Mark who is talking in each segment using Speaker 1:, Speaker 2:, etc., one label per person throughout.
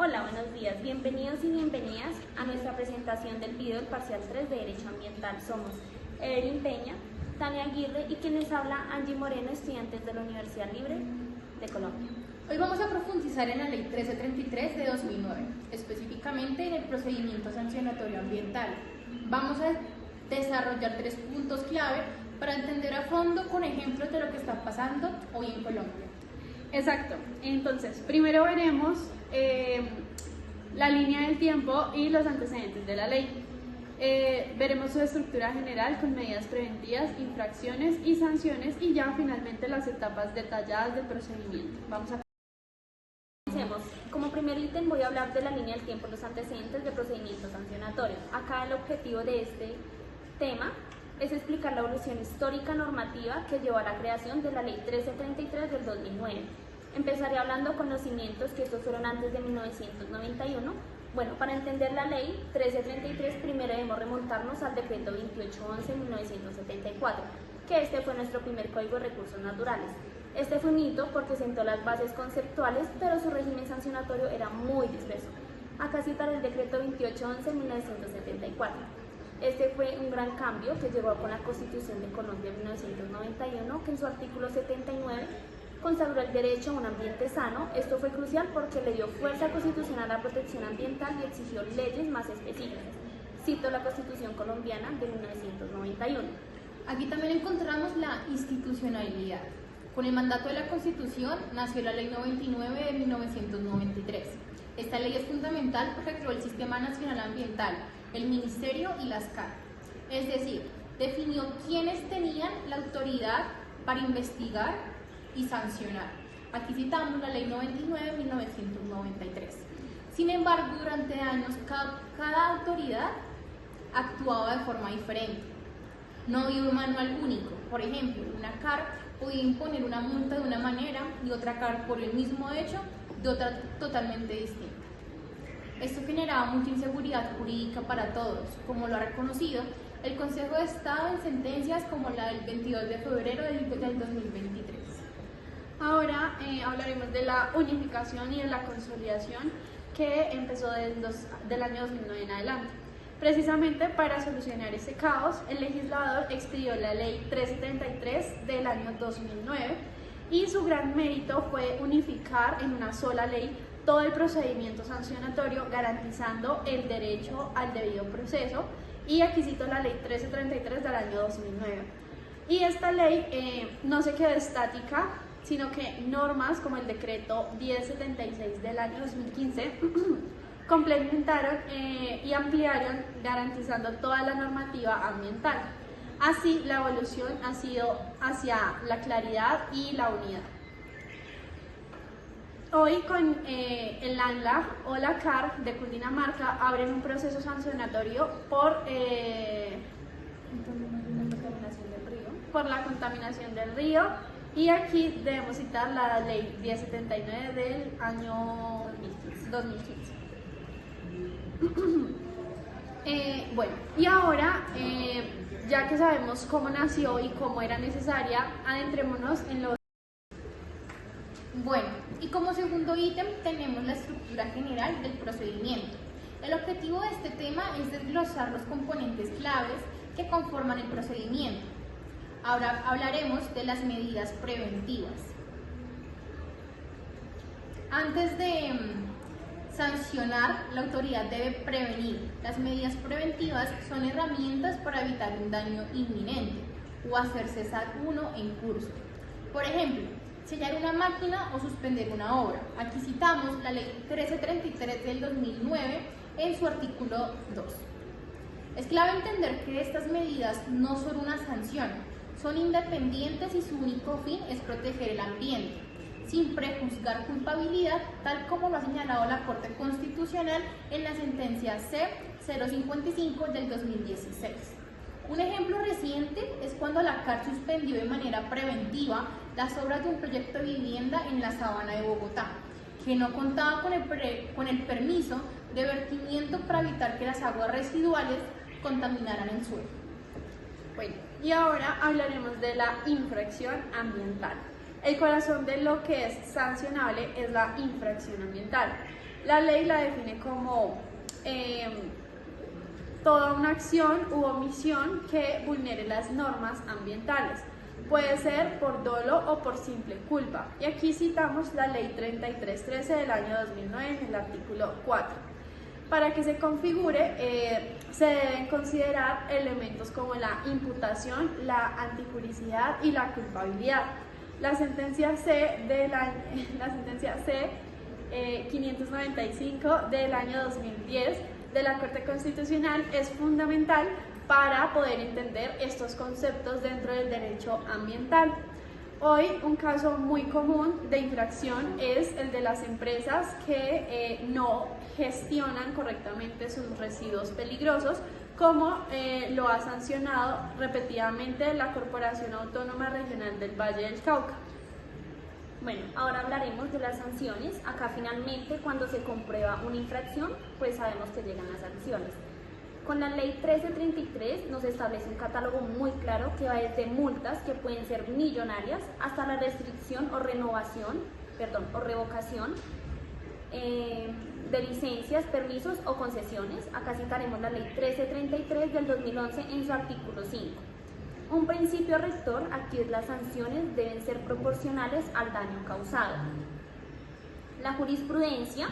Speaker 1: Hola, buenos días. Bienvenidos y bienvenidas a nuestra presentación del video del parcial 3 de Derecho Ambiental. Somos Evelyn Peña, Tania Aguirre y quien les habla Angie Moreno, estudiantes de la Universidad Libre de Colombia.
Speaker 2: Hoy vamos a profundizar en la Ley 1333 de 2009, específicamente en el procedimiento sancionatorio ambiental. Vamos a desarrollar 3 puntos clave para entender a fondo con ejemplos de lo que está pasando hoy en Colombia.
Speaker 3: Exacto. Entonces, primero veremos la línea del tiempo y los antecedentes de la ley. Veremos su estructura general con medidas preventivas, infracciones y sanciones y ya finalmente las etapas detalladas del procedimiento.
Speaker 1: Comencemos. Como primer ítem voy a hablar de la línea del tiempo y los antecedentes del procedimiento sancionatorio. Acá el objetivo de este tema es explicar la evolución histórica normativa que llevó a la creación de la Ley 1333 del 2009. Empezaré hablando con los cimientos, que estos fueron antes de 1991. Bueno, para entender la Ley 1333 primero debemos remontarnos al decreto 2811 de 1974, que este fue nuestro primer Código de Recursos Naturales. Este fue un hito porque sentó las bases conceptuales, pero su régimen sancionatorio era muy disperso. Acá citar el decreto 2811 de 1974. Este fue un gran cambio que llegó con la Constitución de Colombia en 1991, que en su artículo 79 consagró el derecho a un ambiente sano. Esto fue crucial porque le dio fuerza constitucional a la protección ambiental y exigió leyes más específicas. Cito la Constitución colombiana de 1991.
Speaker 2: Aquí también encontramos la institucionalidad. Con el mandato de la Constitución nació la Ley 99 de 1993. Esta ley es fundamental porque creó el Sistema Nacional Ambiental, el Ministerio y las CAR. Es decir, definió quiénes tenían la autoridad para investigar y sancionar. Aquí citamos la Ley 99 de 1993. Sin embargo, durante años cada autoridad actuaba de forma diferente. No había un manual único. Por ejemplo, una CAR podía imponer una multa de una manera y otra CAR por el mismo hecho de otra totalmente distinta. Esto generaba mucha inseguridad jurídica para todos, como lo ha reconocido el Consejo de Estado en sentencias como la del 22 de febrero del 2023.
Speaker 3: Ahora hablaremos de la unificación y de la consolidación que empezó del año 2009 en adelante. Precisamente para solucionar este caos, el legislador expidió la Ley 1333 del año 2009 y su gran mérito fue unificar en una sola ley todo el procedimiento sancionatorio, garantizando el derecho al debido proceso. Y aquí cito la Ley 1333 del año 2009. Y esta ley no se quedó estática, sino que normas como el decreto 1076 del año 2015 complementaron y ampliaron, garantizando toda la normativa ambiental. Así, la evolución ha sido hacia la claridad y la unidad. Hoy con el ANLA o la CAR de Cundinamarca abren un proceso sancionatorio por la contaminación del río. Y aquí debemos citar la Ley 1079 del año 2015. Bueno, y ahora, ya que sabemos cómo nació y cómo era necesaria, adentrémonos en los...
Speaker 2: Bueno, y como segundo ítem tenemos la estructura general del procedimiento. El objetivo de este tema es desglosar los componentes claves que conforman el procedimiento. Ahora hablaremos de las medidas preventivas. Antes de sancionar, la autoridad debe prevenir. Las medidas preventivas son herramientas para evitar un daño inminente o hacer cesar uno en curso. Por ejemplo, sellar una máquina o suspender una obra. Aquí citamos la Ley 1333 del 2009 en su artículo 2. Es clave entender que estas medidas no son una sanción, son independientes y su único fin es proteger el ambiente, sin prejuzgar culpabilidad, tal como lo ha señalado la Corte Constitucional en la sentencia C-055 del 2016. Un ejemplo reciente es cuando la CAR suspendió de manera preventiva las obras de un proyecto de vivienda en la Sabana de Bogotá, que no contaba con el permiso de vertimiento para evitar que las aguas residuales contaminaran el suelo.
Speaker 3: Bueno, y ahora hablaremos de la infracción ambiental. El corazón de lo que es sancionable es la infracción ambiental. La ley la define como toda una acción u omisión que vulnere las normas ambientales. Puede ser por dolo o por simple culpa. Y aquí citamos la ley 3313 del año 2009 en el artículo 4. Para que se configure, se deben considerar elementos como la imputación, la antijuricidad y la culpabilidad. La sentencia C 595 del año 2010 de la Corte Constitucional es fundamental para poder entender estos conceptos dentro del derecho ambiental. Hoy un caso muy común de infracción es el de las empresas que no gestionan correctamente sus residuos peligrosos, como lo ha sancionado repetidamente la Corporación Autónoma Regional del Valle del Cauca.
Speaker 1: Bueno, ahora hablaremos de las sanciones. Acá finalmente cuando se comprueba una infracción, pues sabemos que llegan las sanciones. Con la ley 1333 nos establece un catálogo muy claro que va desde multas que pueden ser millonarias hasta la restricción o revocación de licencias, permisos o concesiones. Acá citaremos la ley 1333 del 2011 en su artículo 5. Un principio rector aquí es las sanciones deben ser proporcionales al daño causado. La jurisprudencia,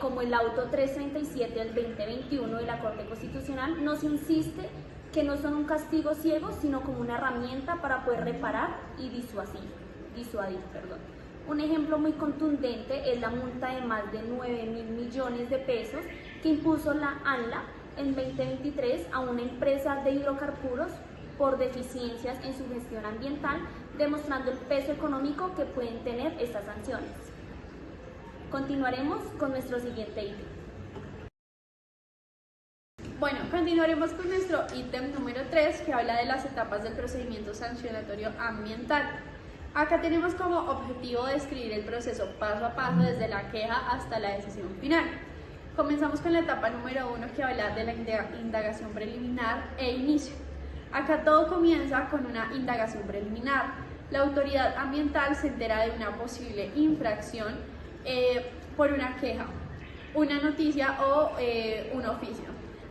Speaker 1: como el auto 337 del 2021 de la Corte Constitucional, nos insiste que no son un castigo ciego, sino como una herramienta para poder reparar y disuadir. Un ejemplo muy contundente es la multa de más de 9.000 millones de pesos que impuso la ANLA en 2023 a una empresa de hidrocarburos por deficiencias en su gestión ambiental, demostrando el peso económico que pueden tener estas sanciones. Continuaremos con nuestro siguiente ítem.
Speaker 3: Bueno, continuaremos con nuestro ítem número 3, que habla de las etapas del procedimiento sancionatorio ambiental. Acá tenemos como objetivo describir el proceso paso a paso desde la queja hasta la decisión final. Comenzamos con la etapa número 1, que habla de la indagación preliminar e inicio. Acá todo comienza con una indagación preliminar. La autoridad ambiental se entera de una posible infracción por una queja, una noticia o un oficio.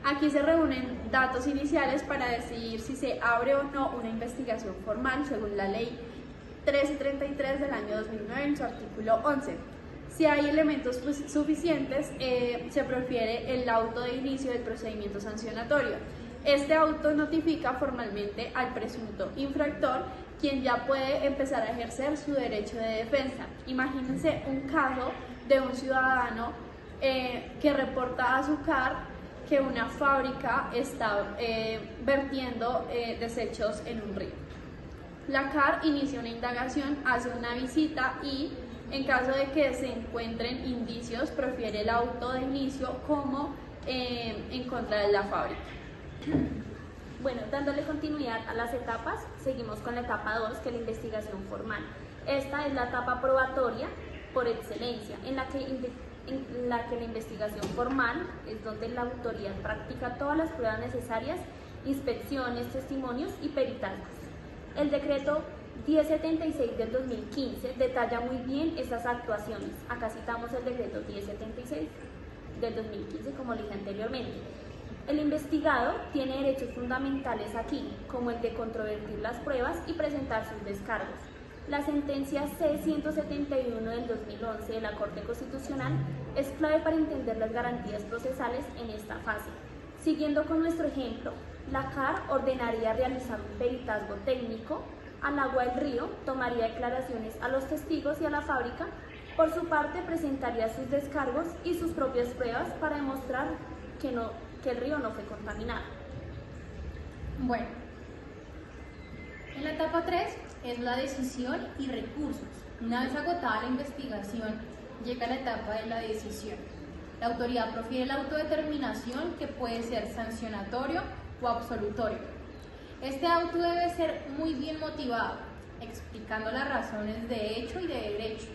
Speaker 3: Aquí se reúnen datos iniciales para decidir si se abre o no una investigación formal según la ley 1333 del año 2009 en su artículo 11. Si hay elementos suficientes, se profiere el auto de inicio del procedimiento sancionatorio. Este auto notifica formalmente al presunto infractor, quien ya puede empezar a ejercer su derecho de defensa. Imagínense un caso de un ciudadano que reporta a su CAR que una fábrica está vertiendo desechos en un río. La CAR inicia una indagación, hace una visita y, en caso de que se encuentren indicios, profiere el auto de inicio como en contra de la fábrica.
Speaker 1: Bueno, dándole continuidad a las etapas, seguimos con la etapa 2, que es la investigación formal. Esta es la etapa probatoria por excelencia, en la que la investigación formal es donde la autoridad practica todas las pruebas necesarias, inspecciones, testimonios y peritajes. El decreto 1076 del 2015 detalla muy bien estas actuaciones. Acá citamos el decreto 1076 del 2015, como le dije anteriormente. El investigado tiene derechos fundamentales aquí, como el de controvertir las pruebas y presentar sus descargos. La sentencia C-171 del 2011 de la Corte Constitucional es clave para entender las garantías procesales en esta fase. Siguiendo con nuestro ejemplo, la CAR ordenaría realizar un peritazgo técnico al agua del río, tomaría declaraciones a los testigos y a la fábrica. Por su parte, presentaría sus descargos y sus propias pruebas para demostrar que el río no fue contaminado.
Speaker 2: Bueno, en la etapa 3 es la decisión y recursos. Una vez agotada la investigación, llega la etapa de la decisión. La autoridad profiere la autodeterminación, que puede ser sancionatorio o absolutorio. Este auto debe ser muy bien motivado, explicando las razones de hecho y de derecho,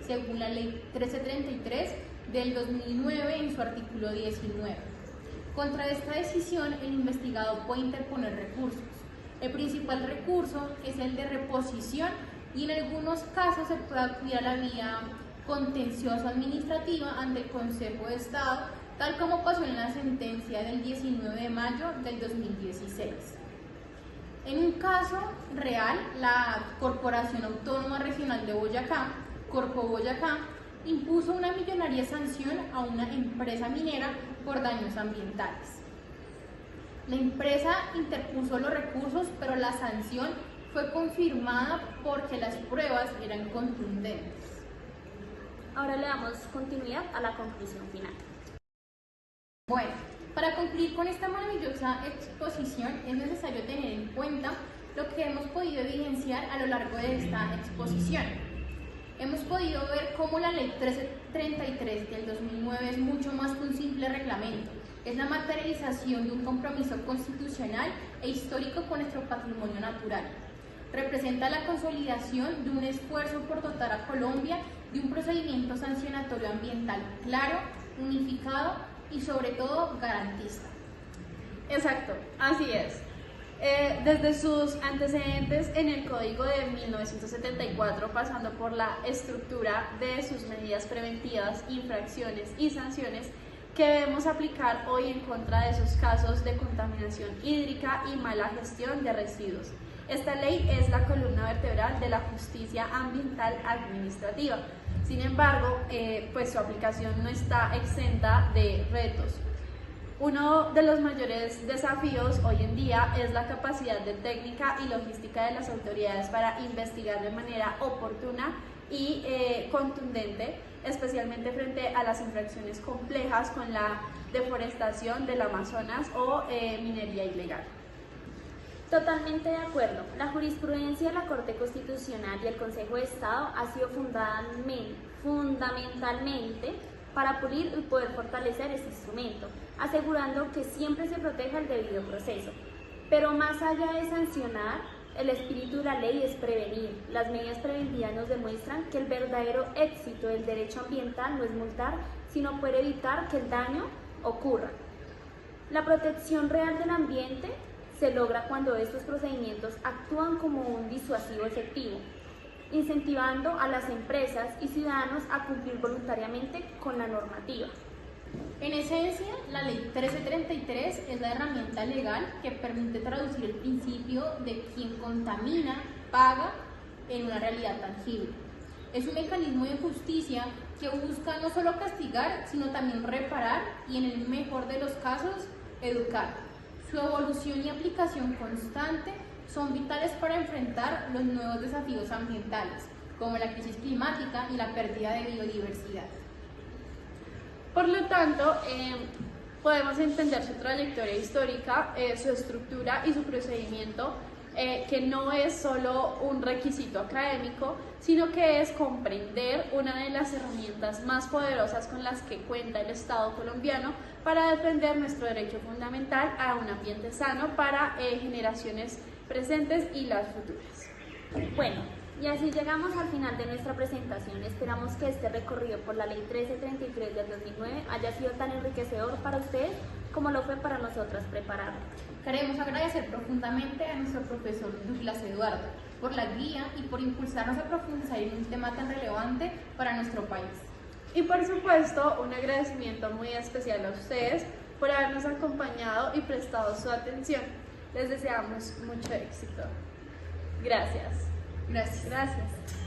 Speaker 2: según la ley 1333 del 2009 en su artículo 19. Contra esta decisión, el investigado puede interponer recursos. El principal recurso es el de reposición y en algunos casos se puede acudir a la vía contencioso administrativa ante el Consejo de Estado, tal como pasó en la sentencia del 19 de mayo del 2016. En un caso real, la Corporación Autónoma Regional de Boyacá, Corpo Boyacá, impuso una millonaria sanción a una empresa minera por daños ambientales. La empresa interpuso los recursos, pero la sanción fue confirmada porque las pruebas eran contundentes.
Speaker 1: Ahora le damos continuidad a la conclusión final.
Speaker 2: Bueno, para concluir con esta maravillosa exposición es necesario tener en cuenta lo que hemos podido evidenciar a lo largo de esta exposición. Hemos podido ver cómo la Ley 1333 del 2009 es mucho más que un simple reglamento. Es la materialización de un compromiso constitucional e histórico con nuestro patrimonio natural. Representa la consolidación de un esfuerzo por dotar a Colombia de un procedimiento sancionatorio ambiental claro, unificado y sobre todo garantista.
Speaker 3: Exacto, así es. Desde sus antecedentes en el Código de 1974, pasando por la estructura de sus medidas preventivas, infracciones y sanciones que debemos aplicar hoy en contra de esos casos de contaminación hídrica y mala gestión de residuos. Esta ley es la columna vertebral de la justicia ambiental administrativa. Sin embargo, pues su aplicación no está exenta de retos. Uno de los mayores desafíos hoy en día es la capacidad de técnica y logística de las autoridades para investigar de manera oportuna y contundente, especialmente frente a las infracciones complejas con la deforestación del Amazonas o minería ilegal.
Speaker 1: Totalmente de acuerdo. La jurisprudencia de la Corte Constitucional y el Consejo de Estado ha sido fundamentalmente para pulir y poder fortalecer este instrumento, asegurando que siempre se proteja el debido proceso. Pero más allá de sancionar, el espíritu de la ley es prevenir. Las medidas preventivas nos demuestran que el verdadero éxito del derecho ambiental no es multar, sino poder evitar que el daño ocurra. La protección real del ambiente se logra cuando estos procedimientos actúan como un disuasivo efectivo, incentivando a las empresas y ciudadanos a cumplir voluntariamente con la normativa.
Speaker 2: En esencia, la Ley 1333 es la herramienta legal que permite traducir el principio de quien contamina, paga en una realidad tangible. Es un mecanismo de justicia que busca no solo castigar, sino también reparar y, en el mejor de los casos, educar. Su evolución y aplicación constante son vitales para enfrentar los nuevos desafíos ambientales, como la crisis climática y la pérdida de biodiversidad.
Speaker 3: Por lo tanto, podemos entender su trayectoria histórica, su estructura y su procedimiento, que no es solo un requisito académico, sino que es comprender una de las herramientas más poderosas con las que cuenta el Estado colombiano para defender nuestro derecho fundamental a un ambiente sano para generaciones presentes y las futuras.
Speaker 1: Bueno, y así llegamos al final de nuestra presentación. Esperamos que este recorrido por la Ley 1333 del 2009 haya sido tan enriquecedor para ustedes como lo fue para nosotras prepararlo.
Speaker 2: Queremos agradecer profundamente a nuestro profesor Douglas Eduardo por la guía y por impulsarnos a profundizar en un tema tan relevante para nuestro país.
Speaker 3: Y por supuesto, un agradecimiento muy especial a ustedes por habernos acompañado y prestado su atención. Les deseamos mucho éxito. Gracias.
Speaker 2: Gracias.
Speaker 3: Gracias.